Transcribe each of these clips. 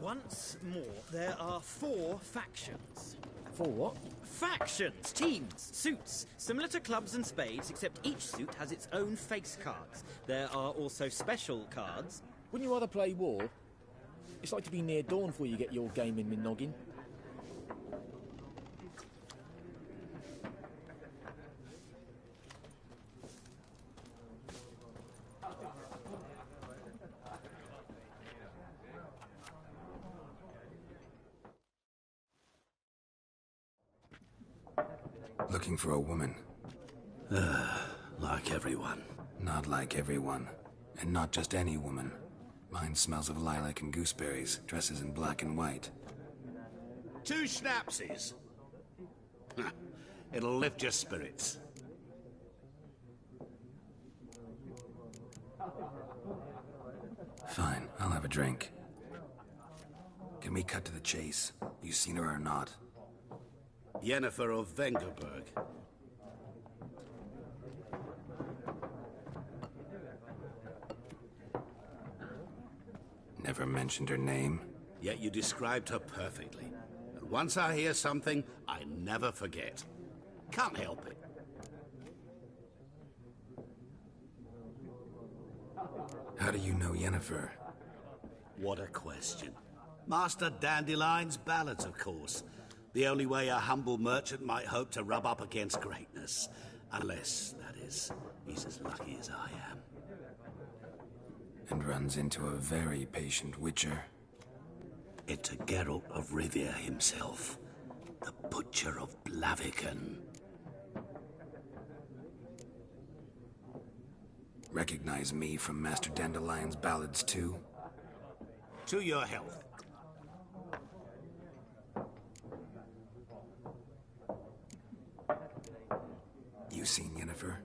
Once more, there are 4 factions. 4 what? Factions, teams, suits, similar to clubs and spades, except each suit has its own face cards. There are also special cards. Wouldn't you rather play war? It's like to be near dawn before you get your game in noggin. Looking for a woman. Like everyone. Not like everyone. And not just any woman. Mine smells of lilac and gooseberries, dresses in black and white. 2 schnapsies. It'll lift your spirits. Fine, I'll have a drink. Can we cut to the chase? You seen her or not? Yennefer of Vengerberg. Never mentioned her name. Yet you described her perfectly. And once I hear something, I never forget. Can't help it. How do you know Yennefer? What a question. Master Dandelion's ballads, of course. The only way a humble merchant might hope to rub up against greatness. Unless, that is, he's as lucky as I am. And runs into a very patient witcher. Into Geralt of Rivia himself. The Butcher of Blaviken. Recognize me from Master Dandelion's ballads too? To your health. You seen Yennefer?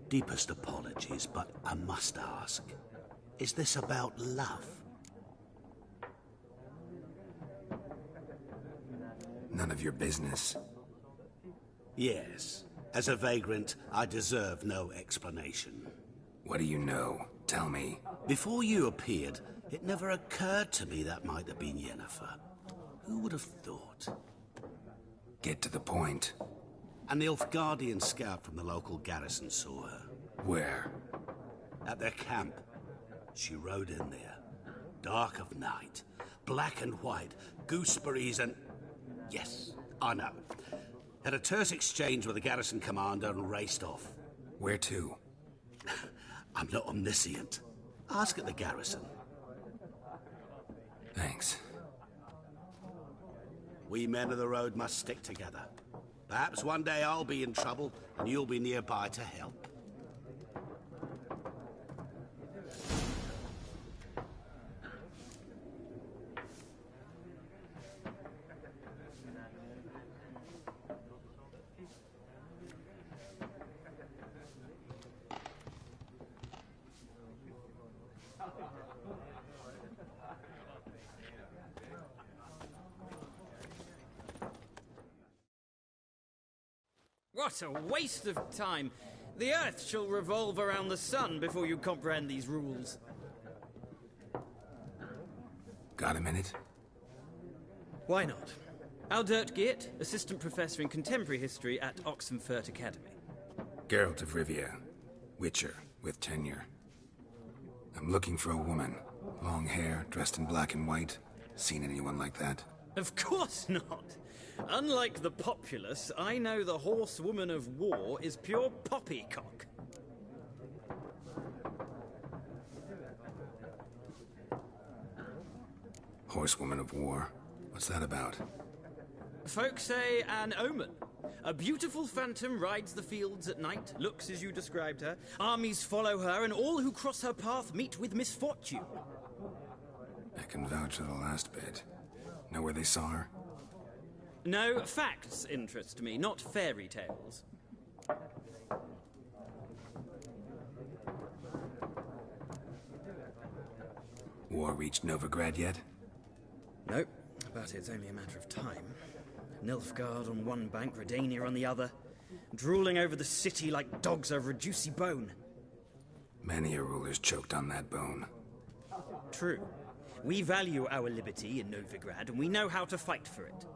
Deepest apologies, but I must ask. Is this about love? None of your business. Yes. As a vagrant, I deserve no explanation. What do you know? Tell me. Before you appeared, it never occurred to me that might have been Yennefer. Who would have thought? Get to the point. An Nilfgaardian scout from the local garrison saw her. Where? At their camp. She rode in there. Dark of night. Black and white. Gooseberries and... Yes, I know. Had a terse exchange with the garrison commander and raced off. Where to? I'm not omniscient. Ask at the garrison. Thanks. We men of the road must stick together. Perhaps one day I'll be in trouble and you'll be nearby to help. What a waste of time! The Earth shall revolve around the sun before you comprehend these rules. Got a minute? Why not? Aldert Geert, Assistant Professor in Contemporary History at Oxenfurt Academy. Geralt of Rivia. Witcher, with tenure. I'm looking for a woman. Long hair, dressed in black and white. Seen anyone like that? Of course not! Unlike the populace, I know the horsewoman of war is pure poppycock. Horsewoman of war? What's that about? Folk say an omen. A beautiful phantom rides the fields at night, looks as you described her. Armies follow her, and all who cross her path meet with misfortune. I can vouch for the last bit. Know where they saw her? No, facts interest me, not fairy tales. War reached Novigrad yet? Nope, but it's only a matter of time. Nilfgaard on one bank, Redania on the other, drooling over the city like dogs over a juicy bone. Many a ruler's choked on that bone. True. We value our liberty in Novigrad, and we know how to fight for it.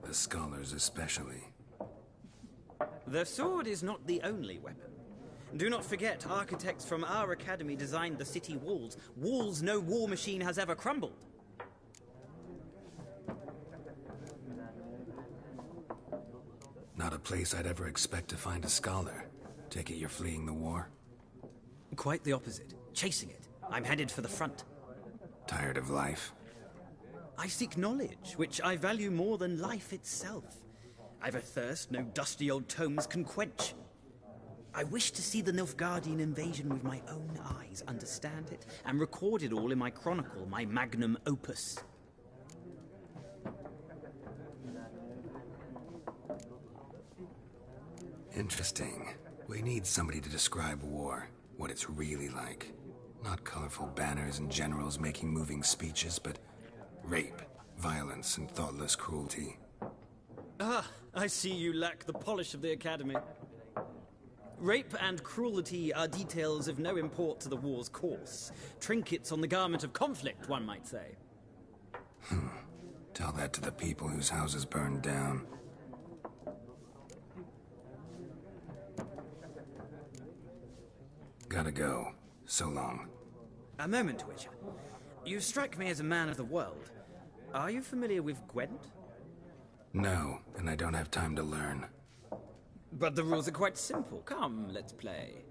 The scholars especially. The sword is not the only weapon. Do not forget, architects from our academy designed the city walls. Walls no war machine has ever crumbled. Not a place I'd ever expect to find a scholar. Take it you're fleeing the war? Quite the opposite. Chasing it. I'm headed for the front. Tired of life? I seek knowledge, which I value more than life itself. I've a thirst no dusty old tomes can quench. I wish to see the Nilfgaardian invasion with my own eyes, understand it, and record it all in my chronicle, my magnum opus. Interesting. We need somebody to describe war, what it's really like. Not colorful banners and generals making moving speeches, but rape, violence, and thoughtless cruelty. Ah, I see you lack the polish of the academy. Rape and cruelty are details of no import to the war's course. Trinkets on the garment of conflict, one might say. Tell that to the people whose houses burned down. Gotta go. So long. A moment, Witcher. You strike me as a man of the world. Are you familiar with Gwent? No, and I don't have time to learn. But the rules are quite simple. Come, let's play.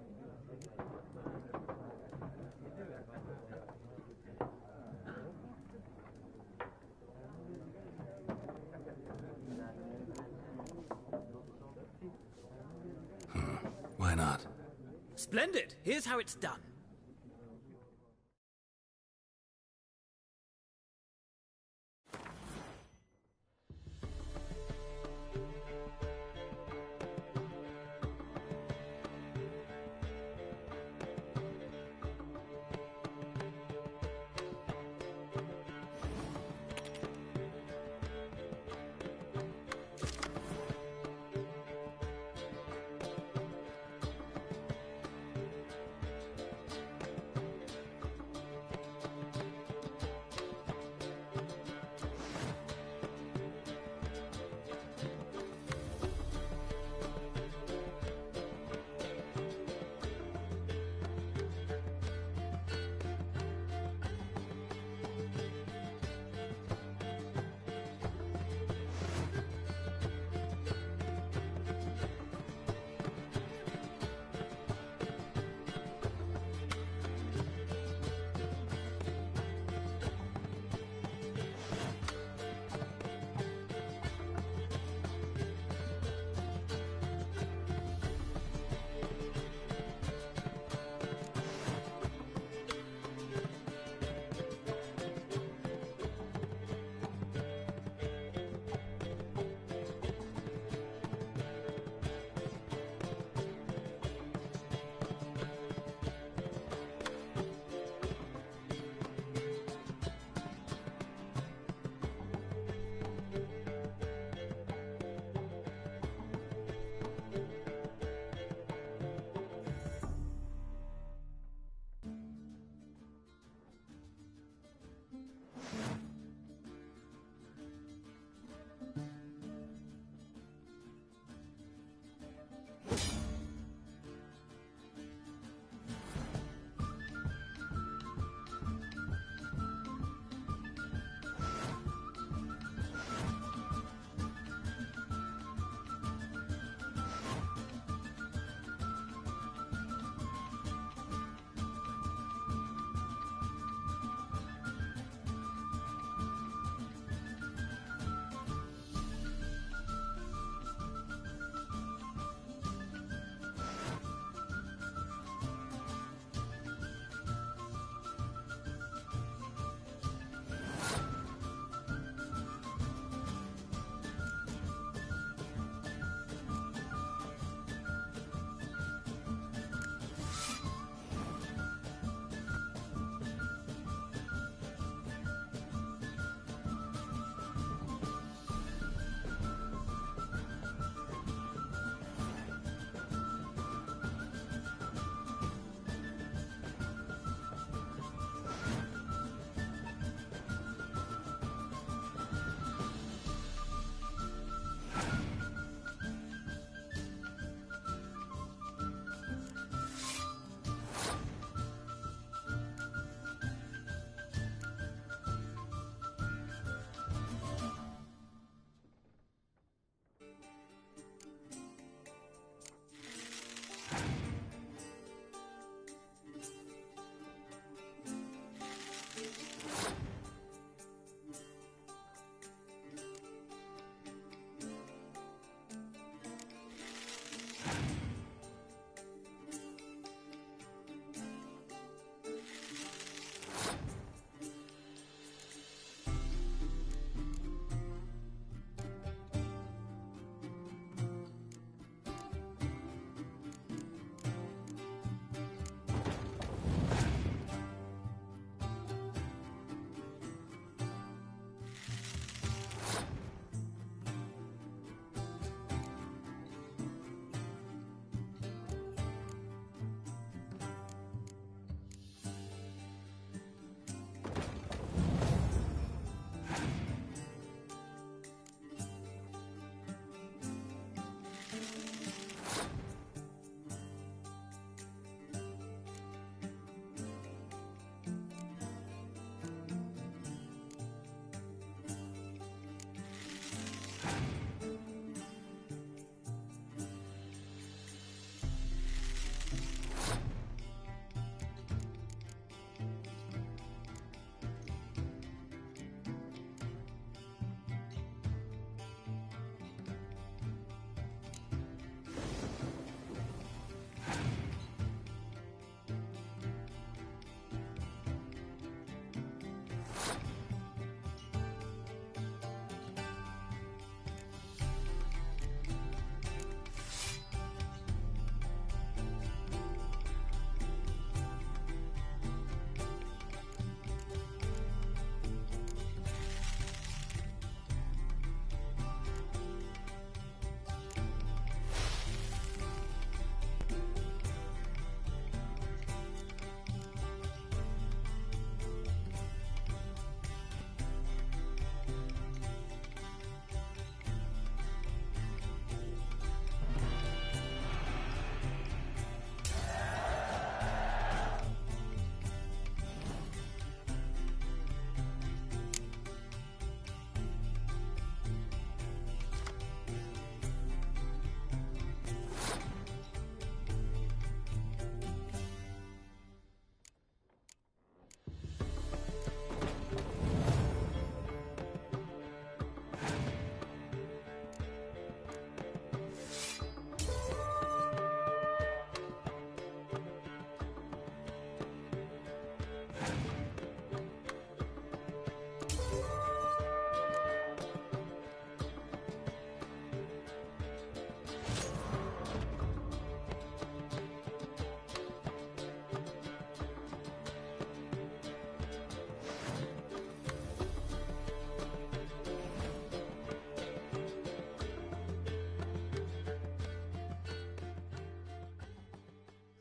Why not? Splendid! Here's how it's done.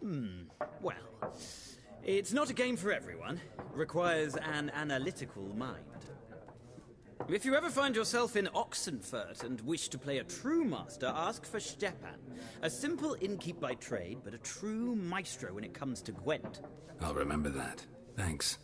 Well, it's not a game for everyone. Requires an analytical mind. If you ever find yourself in Oxenfurt and wish to play a true master, ask for Stepan. A simple innkeep by trade, but a true maestro when it comes to Gwent. I'll remember that. Thanks.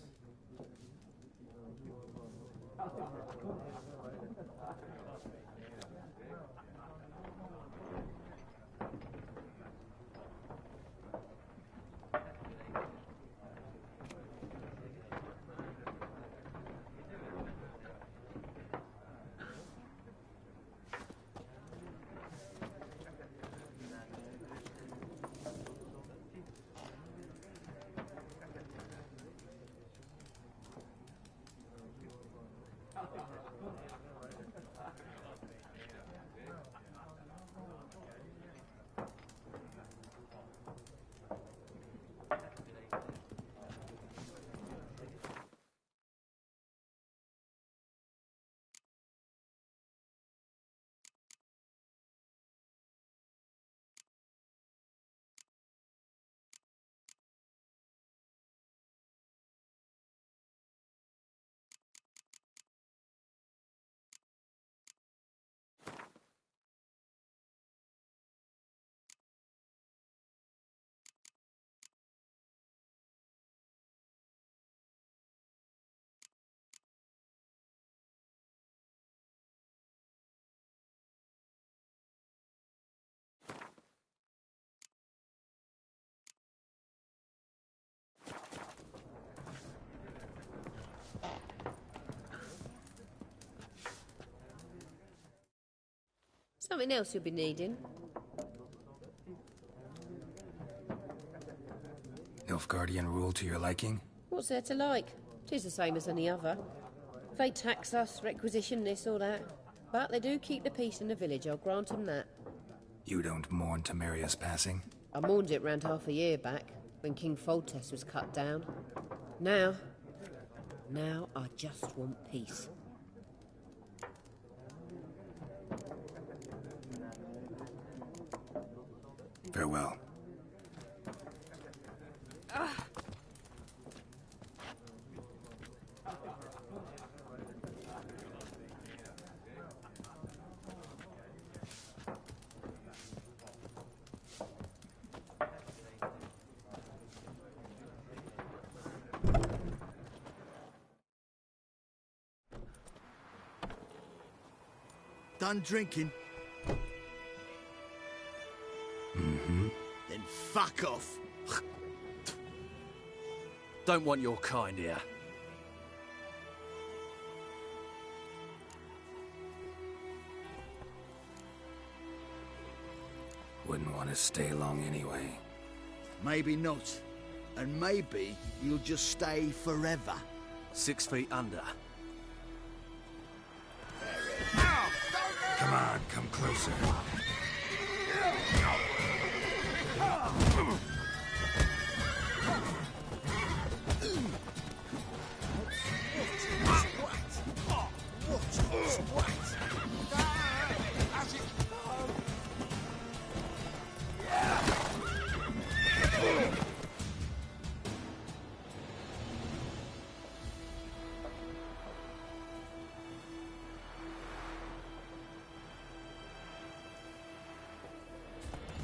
Something else you'll be needing. Nilfgaardian rule to your liking? What's there to like? 'Tis the same as any other. They tax us, requisition this or that. But they do keep the peace in the village, I'll grant 'em that. You don't mourn Temeria's passing? I mourned it round half a year back, when King Foltest was cut down. Now I just want peace. Farewell. Done drinking? Then fuck off. Don't want your kind here. Wouldn't want to stay long anyway. Maybe not. And maybe you'll just stay forever. 6 feet under. Come on, come closer.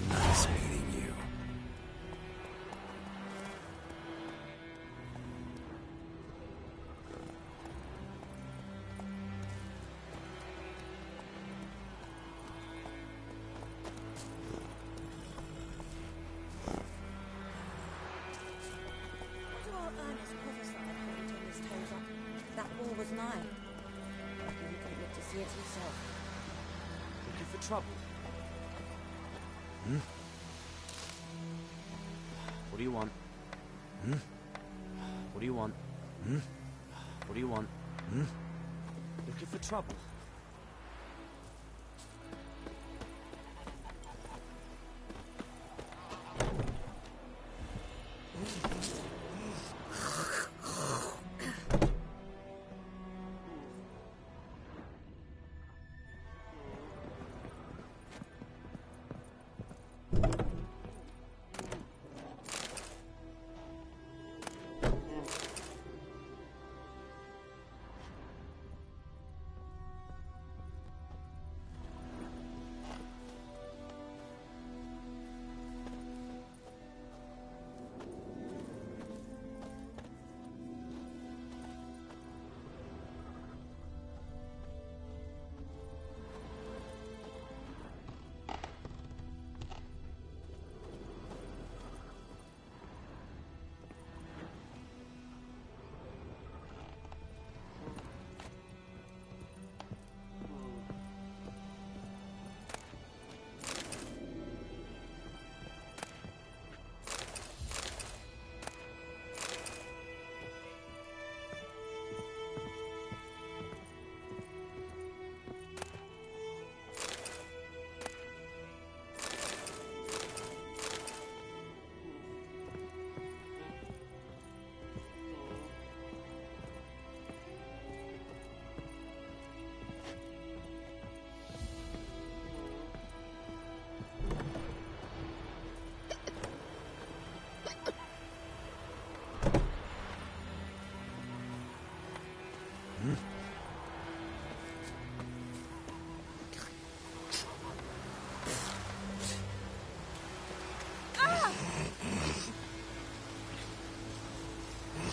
Nice meeting you. What do our earnest prophesy according to his toes up? That war was nigh. Maybe he couldn't live to see it himself. Looking for trouble? What do you want? What do you want? What do you want? Looking for trouble?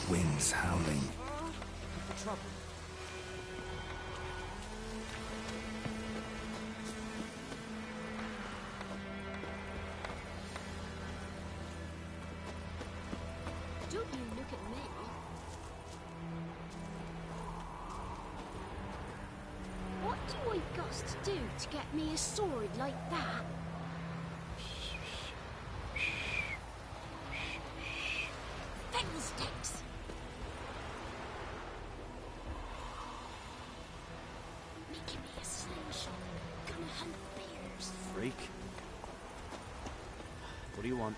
Winds howling. Trouble. Don't you look at me. What do I got to do to get me a sword like that? Fiddlesticks! Making me a slingshot, gonna hunt bears. Freak. What do you want?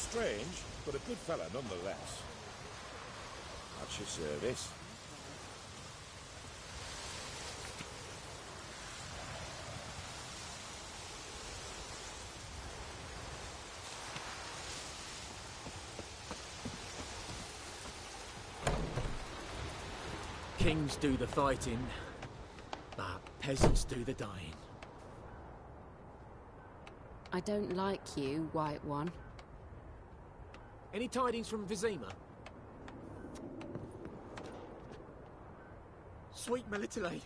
Strange, but a good fella nonetheless. At your service. Kings do the fighting, but peasants do the dying. I don't like you, White One. Any tidings from Vizima? Sweet Melitele.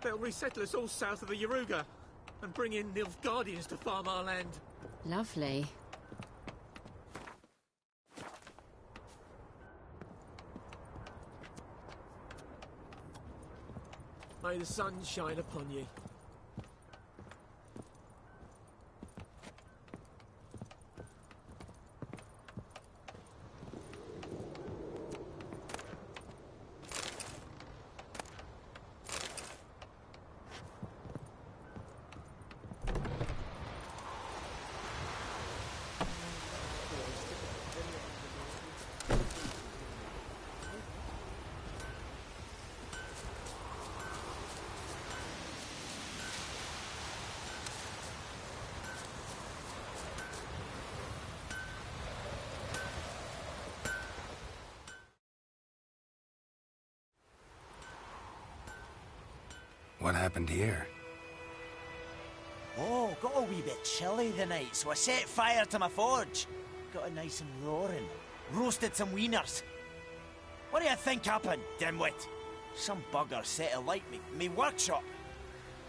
They'll resettle us all south of the Yaruga and bring in Nilfgaardians to farm our land. Lovely. May the sun shine upon you. What happened here? Oh, got a wee bit chilly the night, so I set fire to my forge. Got it nice and roaring. Roasted some wieners. What do you think happened, dimwit? Some bugger set alight me workshop.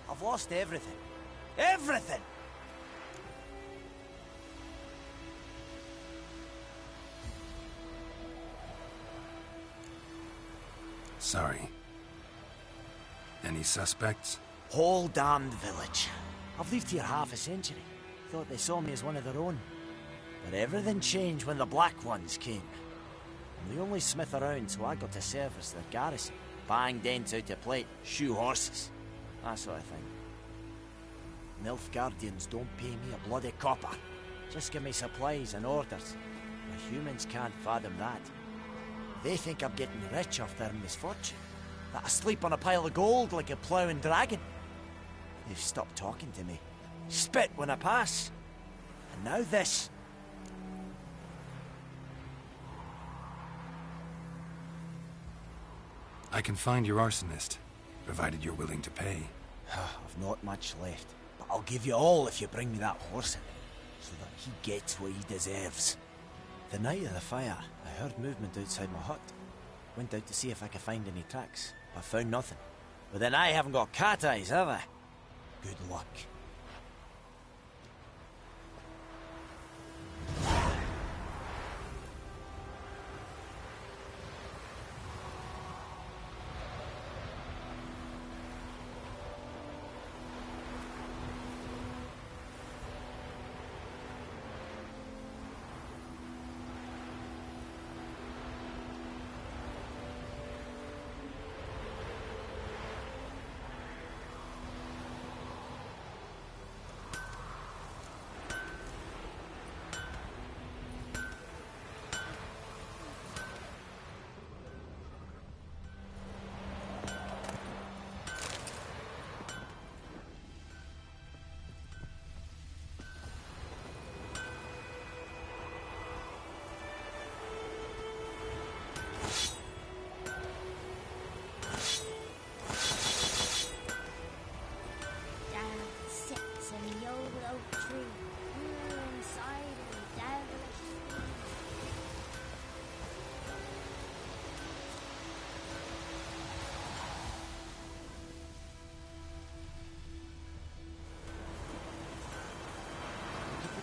I've lost everything. Everything! Sorry. Any suspects? Whole damned village. I've lived here half a century. Thought they saw me as one of their own. But everything changed when the Black Ones came. I'm the only smith around, so I got to service their garrison. Bang dents out of plate, shoe horses. That sort of thing. Nilfgaardians don't pay me a bloody copper. Just give me supplies and orders. The humans can't fathom that. They think I'm getting rich off their misfortune. That I sleep on a pile of gold like a ploughing dragon. They've stopped talking to me. Spit when I pass. And now this. I can find your arsonist, provided you're willing to pay. I've not much left, but I'll give you all if you bring me that horse in, so that he gets what he deserves. The night of the fire, I heard movement outside my hut. Went out to see if I could find any tracks, but found nothing. But then I haven't got cat eyes, have I? Good luck.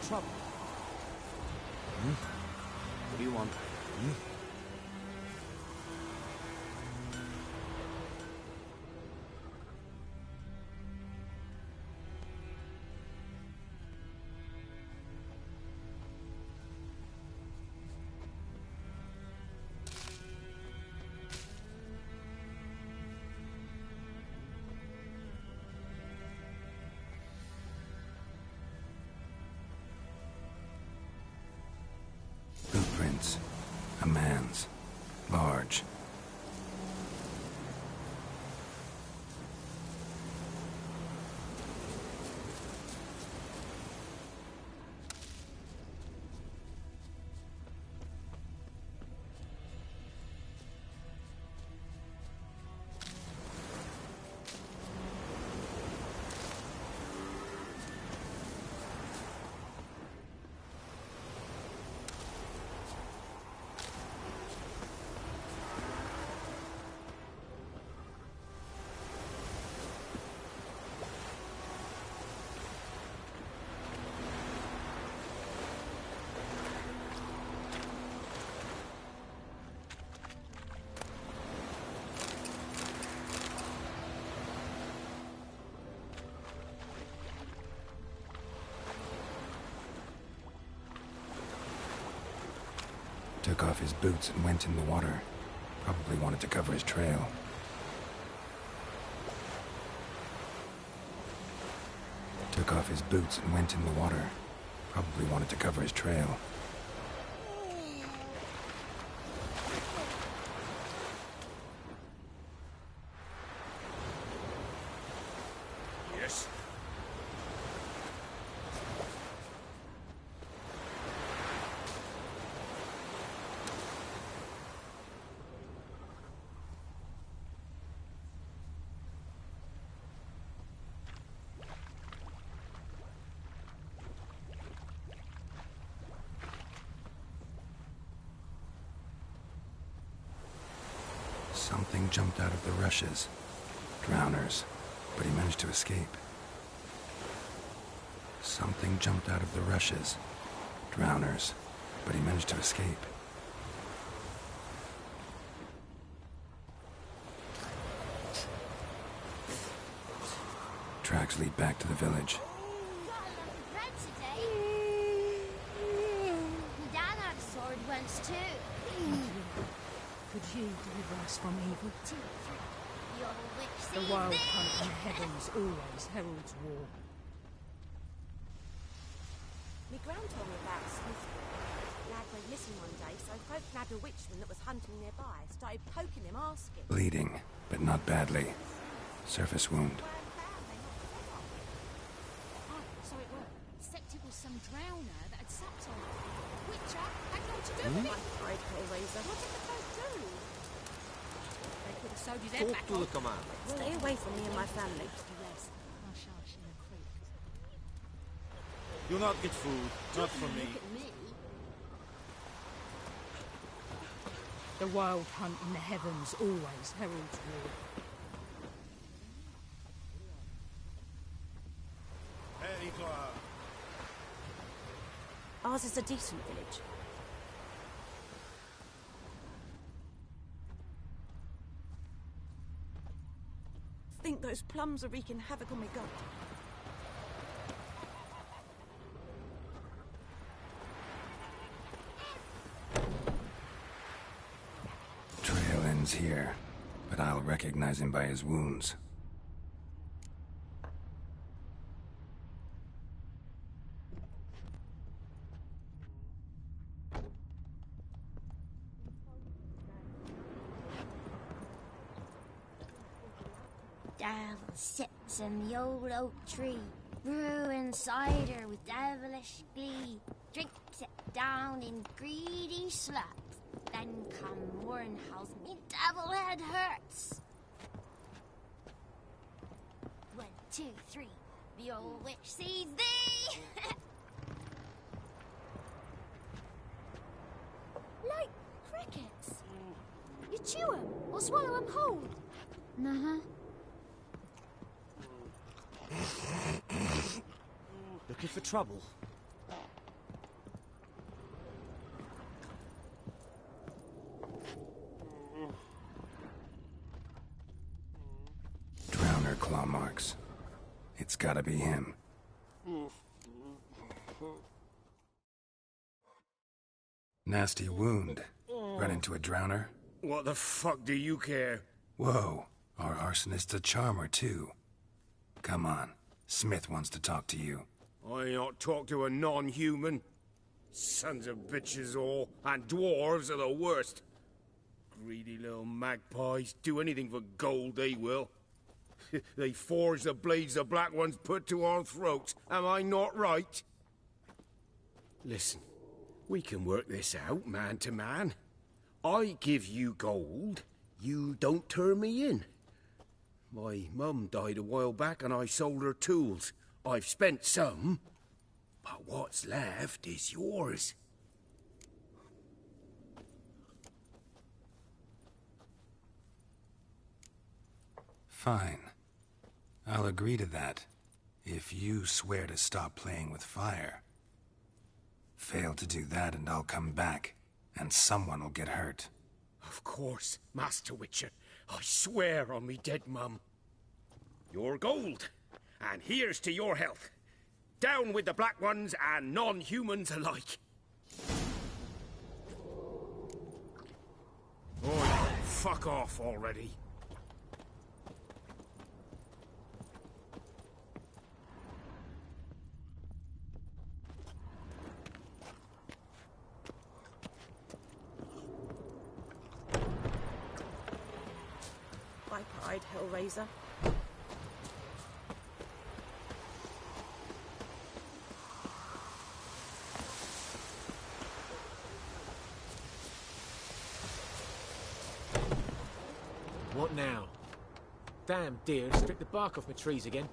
Trouble. What do you want? Footprints. A man's. Large. Took off his boots and went in the water. Probably wanted to cover his trail. Took off his boots and went in the water. Probably wanted to cover his trail. Yes? Something jumped out of the rushes. Drowners, but he managed to escape. Something jumped out of the rushes. Drowners, but he managed to escape. Tracks lead back to the village. Got a lot of bread today. My dad had a sword once too. Could you deliver us from evil? Your witch The sees wild thee. hunt in the heavens always heralds war. My gran told me about Smith. Lad went missing one day, so folk nabbed a witchman that was hunting nearby. Started poking him, asking. Bleeding, but not badly. Surface wound. Oh, so it was. Except it was some drowner that had sapped on it. Witcher had nothing to do with it. What did the folk do? They could have sewed his head back on. Stay away from me and my family. Hush, hush, in the creek. You'll not get food. Not from me. Look at me. The wild hunt in the heavens always heralds war. Hey, Clara. Ours is a decent village. I think those plums are wreaking havoc on my goat. Trail ends here, but I'll recognize him by his wounds. Devil sits in the old oak tree, brewing cider with devilish glee. Drinks it down in greedy sloth. Then come morn howls me devil head hurts. 1, 2, 3, the old witch sees thee. Like crickets. You chew 'em or swallow 'em whole. Uh-huh. Looking for trouble? Drowner claw marks. It's gotta be him. Nasty wound. Run into a drowner? What the fuck do you care? Whoa, our arsonist's a charmer too. Come on, Smith wants to talk to you. I ain't not talk to a non-human. Sons of bitches all, and dwarves are the worst. Greedy little magpies, do anything for gold, they will. They forge the blades the Black Ones put to our throats, am I not right? Listen, we can work this out, man to man. I give you gold, you don't turn me in. My mum died a while back and I sold her tools. I've spent some, but what's left is yours. Fine. I'll agree to that, if you swear to stop playing with fire. Fail to do that and I'll come back, and someone will get hurt. Of course, Master Witcher. I swear on me dead mum. Your gold, and here's to your health. Down with the Black Ones and non-humans alike. Oh, fuck off already. Viper-eyed Hellraiser. What now? Damn deer, stripped the bark off my trees again.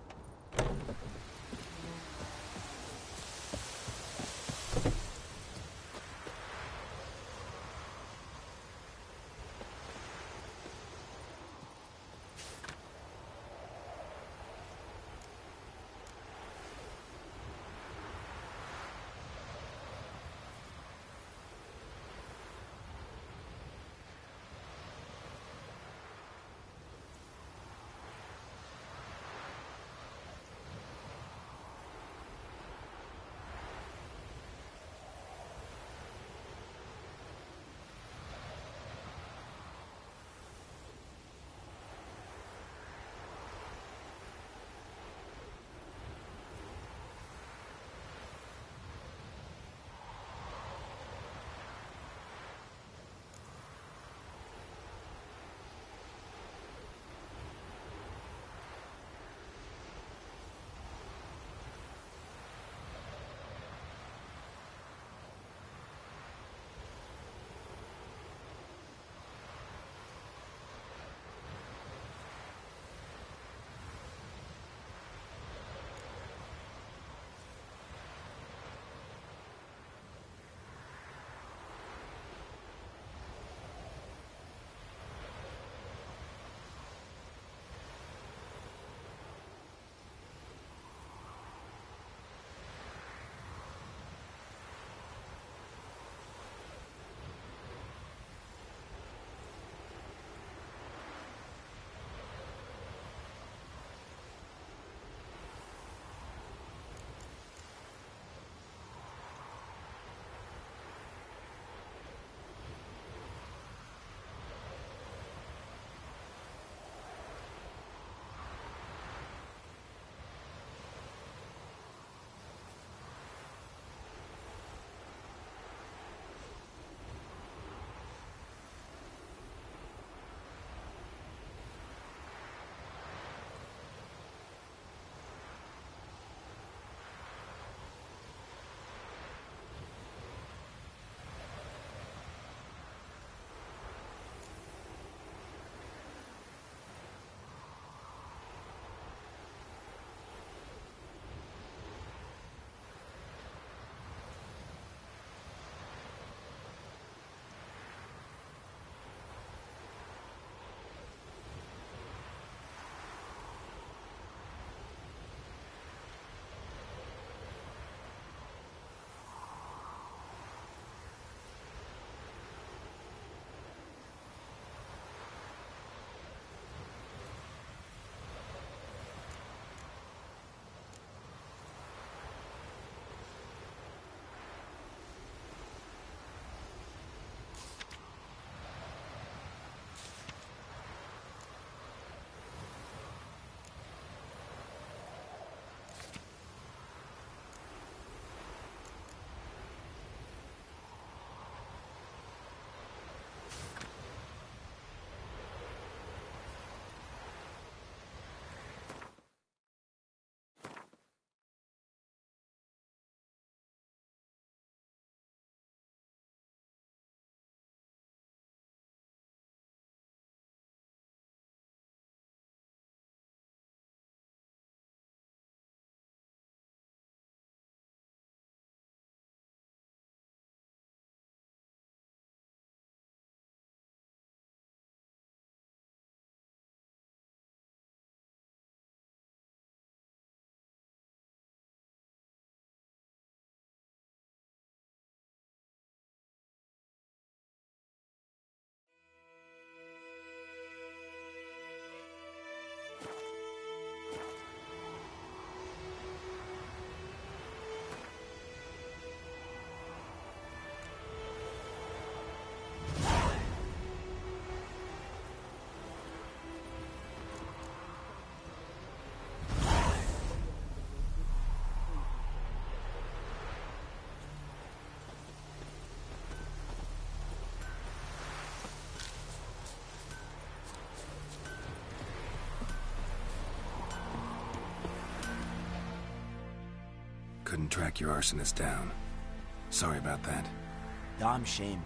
Couldn't track your arsonist down. Sorry about that. Damn shame.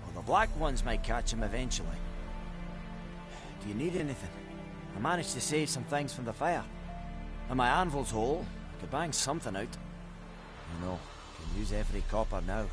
Well, the black ones might catch him eventually. Do you need anything? I managed to save some things from the fire. And my anvil's whole. I could bang something out. You know, can use every copper now.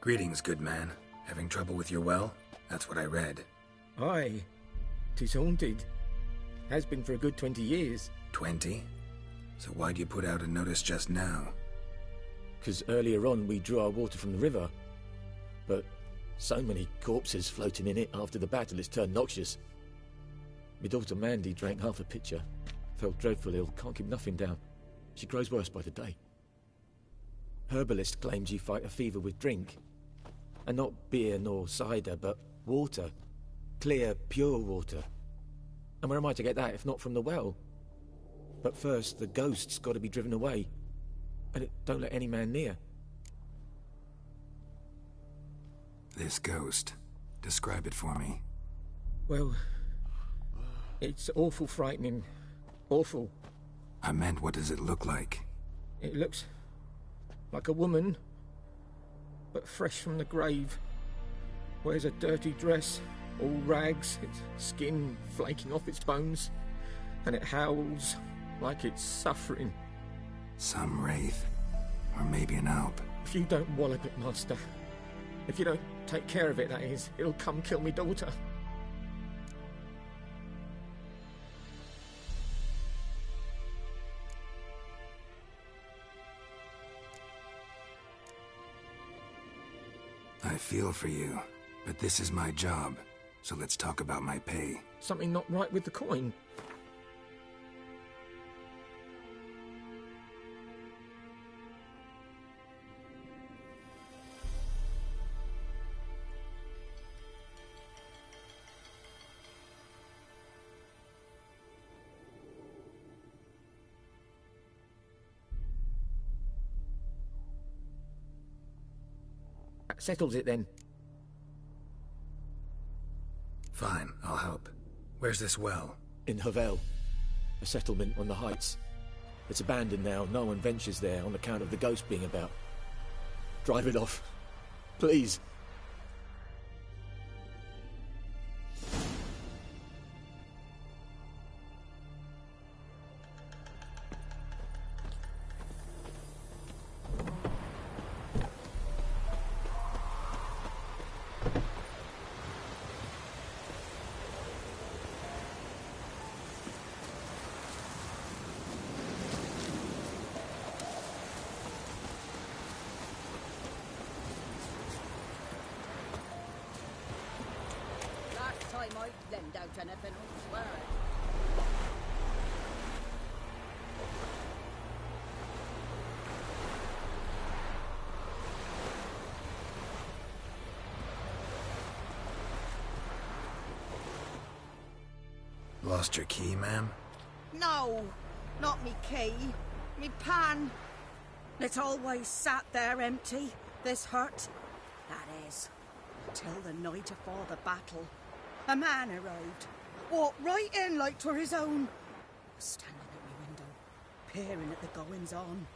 Greetings, good man. Having trouble with your well? That's what I read. Aye. 'Tis haunted. Has been for a good 20 years. 20? So why'd you put out a notice just now? 'Cause earlier on we drew our water from the river. But so many corpses floating in it after the battle it's turned noxious. My daughter Mandy drank half a pitcher. Felt dreadful ill, can't keep nothing down. She grows worse by the day. Herbalist claims you fight a fever with drink. And not beer nor cider, but water. Clear, pure water. And where am I to get that if not from the well? But first, the ghost's got to be driven away. And it don't let any man near. This ghost. Describe it for me. Well, it's awful frightening. Awful. I meant, what does it look like? It looks like a woman, but fresh from the grave. Wears a dirty dress, all rags, its skin flaking off its bones, and it howls like it's suffering. Some wraith. Or maybe an alp. If you don't wallop it, Master, if you don't take care of it, that is, it'll come kill me daughter. I feel for you, but this is my job, so let's talk about my pay. Something not right with the coin. That settles it then. Fine, I'll help. Where's this well? In Havel, a settlement on the heights. It's abandoned now, no one ventures there on account of the ghost being about. Drive it off, please. Lost your key, ma'am? No, not me key. Me pan. It's always sat there empty, this hut. That is, till the night afore the battle. A man arrived. Walked right in like 'twere his own. Was standing at my window, peering at the goings-on.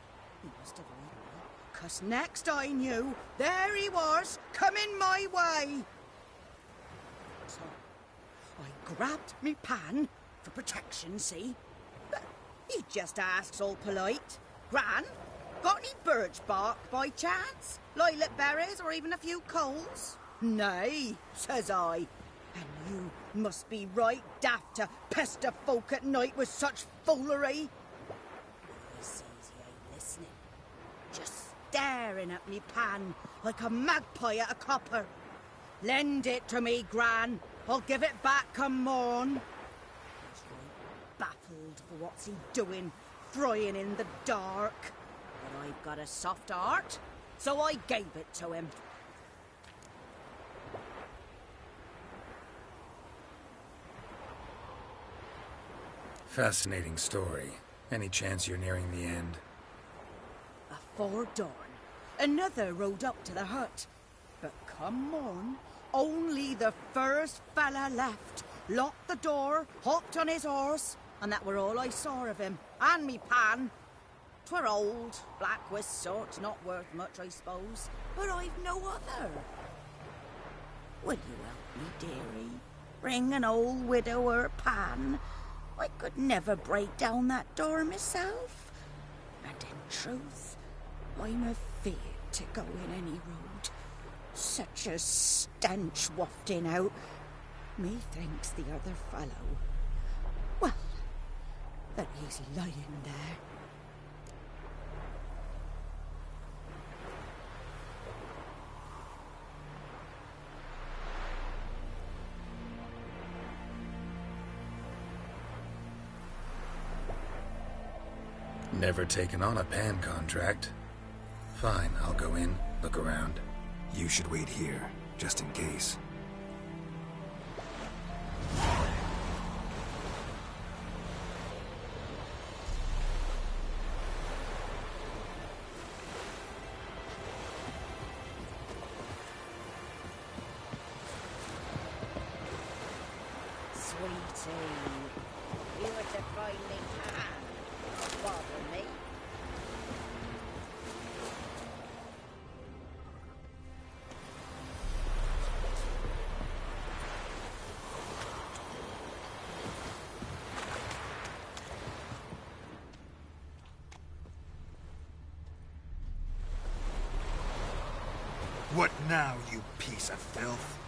He must have heard me, 'cause next I knew, there he was, coming my way. So, I grabbed me pan, for protection, see? But he just asks all polite, Gran, got any birch bark by chance? Lilac berries or even a few coals? Nay, says I. And you must be right daft to pester folk at night with such foolery. He sees he ain't listening, just staring at me pan like a magpie at a copper. Lend it to me, Gran. I'll give it back come morn. He's right baffled for what's he doing, frying in the dark. But I've got a soft heart, so I gave it to him. Fascinating story. Any chance you're nearing the end? Afore dawn, another rode up to the hut. But come morn, only the first fella left. Locked the door, hopped on his horse, and that were all I saw of him. And me pan. 'Twere old, black with sort, not worth much, I suppose. But I've no other. Will you help me, dearie? Bring an old widower pan. I could never break down that door myself. And in truth, I'm afeard to go in any road. Such a stench wafting out. Methinks the other fellow, well, that he's lying there. Never taken on a pan contract. Fine, I'll go in, look around. You should wait here, just in case. Sweetie, you were to find me pan. Don't bother me. What now, you piece of filth?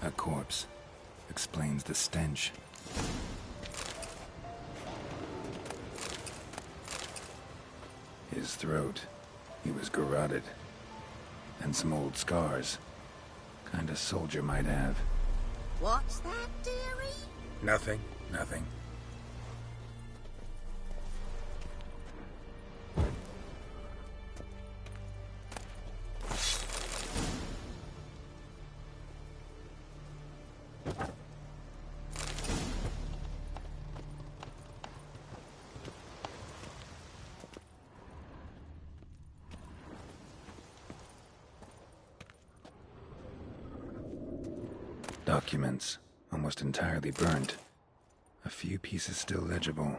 A corpse. Explains the stench. His throat. He was garroted. And some old scars. Kind of soldier might have. What's that, dearie? Nothing. Nothing. Documents, almost entirely burnt. A few pieces still legible.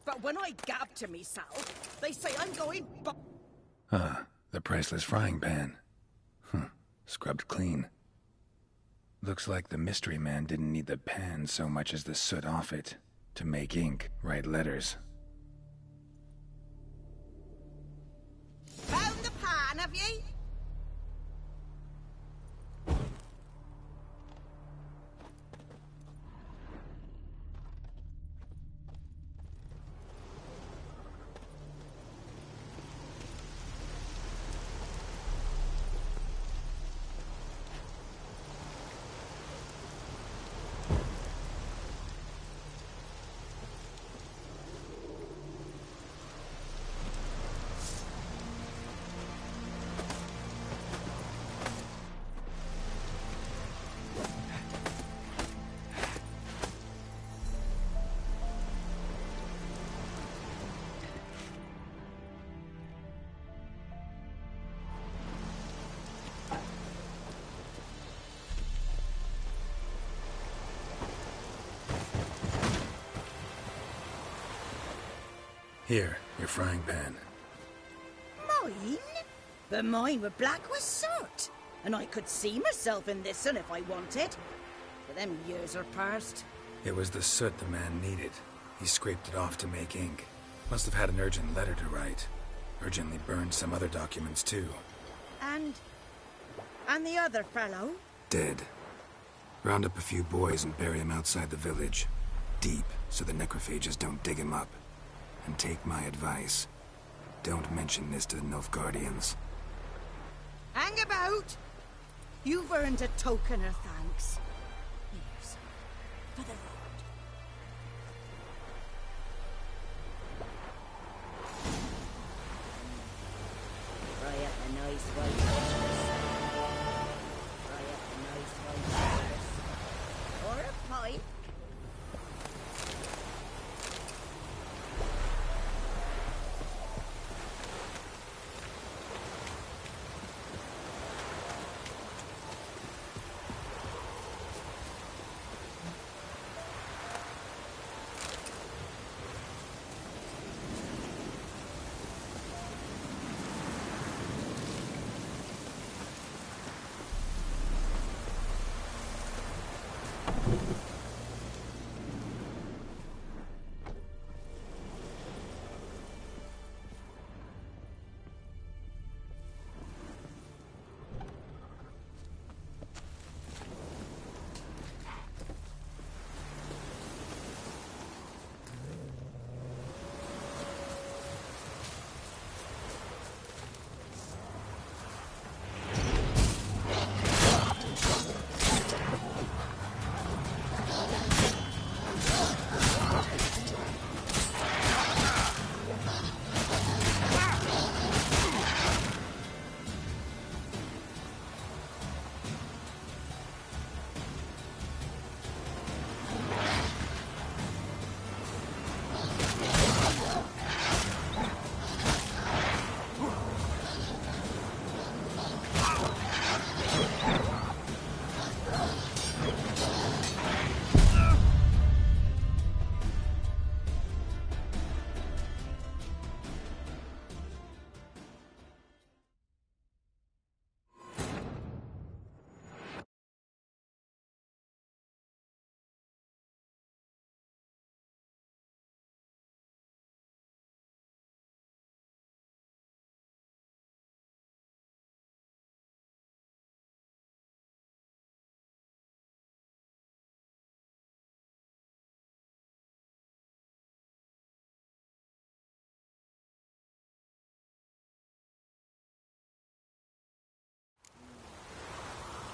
But when I gab to myself, they say I'm going Ah, the priceless frying pan. Scrubbed clean. Looks like the mystery man didn't need the pan so much as the soot off it to make ink, write letters. Found the pan, have ye? Here, your frying pan. Mine? But mine were black with soot. And I could see myself in this one if I wanted. But them years are past. It was the soot the man needed. He scraped it off to make ink. Must have had an urgent letter to write. Urgently burned some other documents too. And the other fellow? Dead. Round up a few boys and bury him outside the village. Deep, so the necrophages don't dig him up. And take my advice. Don't mention this to the Nilfgaardians. Hang about! You've earned a token of thanks. Here, son, for the road. Fry up a nice white Christmas. Fry up a nice white Christmas. Or a pipe.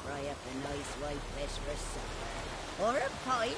Fry up a nice white fish for supper. Or a pipe.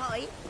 like.